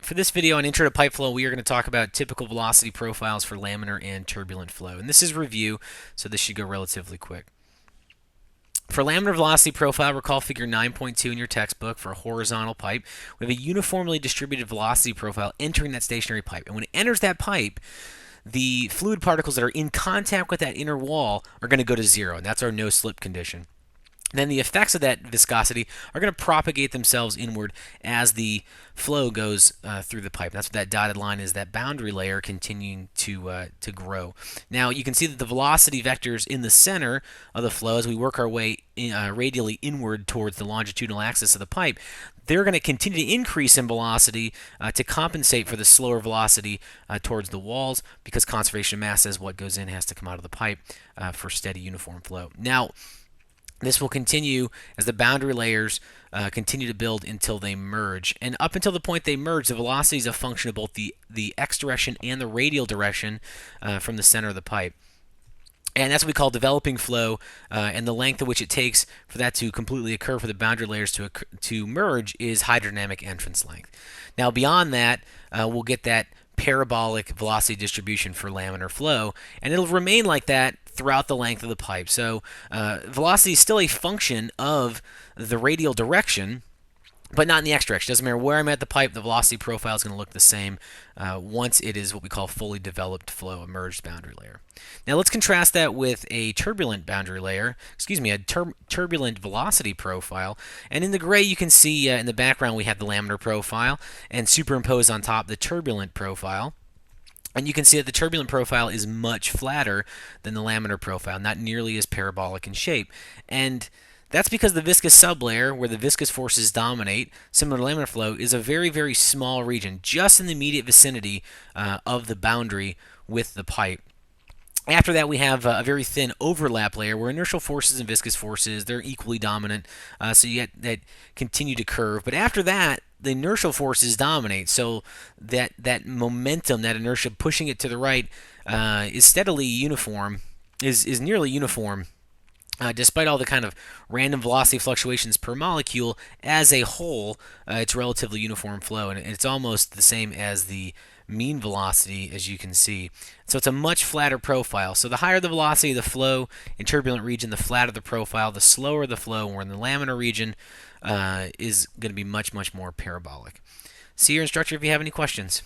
For this video on Intro to Pipe Flow, we are going to talk about typical velocity profiles for laminar and turbulent flow. And this is review, so this should go relatively quick. For laminar velocity profile, recall figure 9.2 in your textbook for a horizontal pipe. We have a uniformly distributed velocity profile entering that stationary pipe. And when it enters that pipe, the fluid particles that are in contact with that inner wall are going to go to zero, and that's our no slip condition. Then the effects of that viscosity are going to propagate themselves inward as the flow goes through the pipe. That's what that dotted line is, that boundary layer continuing to grow. Now you can see that the velocity vectors in the center of the flow, as we work our way radially inward towards the longitudinal axis of the pipe, they're going to continue to increase in velocity to compensate for the slower velocity towards the walls, because conservation of mass says what goes in has to come out of the pipe for steady uniform flow. Now, this will continue as the boundary layers continue to build until they merge. And up until the point they merge, the velocity is a function of both the x direction and the radial direction from the center of the pipe. And that's what we call developing flow, and the length at which it takes for that to completely occur, for the boundary layers to merge, is hydrodynamic entrance length. Now, beyond that, we'll get that parabolic velocity distribution for laminar flow, and it'll remain like that throughout the length of the pipe. So velocity is still a function of the radial direction, but not in the x direction. Doesn't matter where I'm at the pipe, the velocity profile is going to look the same once it is what we call fully developed flow, a merged boundary layer. Now let's contrast that with a turbulent boundary layer, a turbulent velocity profile. And in the gray you can see in the background we have the laminar profile, and superimposed on top the turbulent profile. And you can see that the turbulent profile is much flatter than the laminar profile, not nearly as parabolic in shape. And that's because the viscous sublayer, where the viscous forces dominate, similar to laminar flow, is a very, very small region, just in the immediate vicinity of the boundary with the pipe. After that, we have a very thin overlap layer where inertial forces and viscous forces, they're equally dominant, so you get that continue to curve. But after that, the inertial forces dominate, so that momentum, that inertia pushing it to the right, is steadily uniform, is nearly uniform. Despite all the kind of random velocity fluctuations per molecule, as a whole, it's relatively uniform flow, and it's almost the same as the mean velocity, as you can see. So it's a much flatter profile. So the higher the velocity of the flow in turbulent region, the flatter the profile, the slower the flow, where in the laminar region is going to be much, much more parabolic. See your instructor if you have any questions.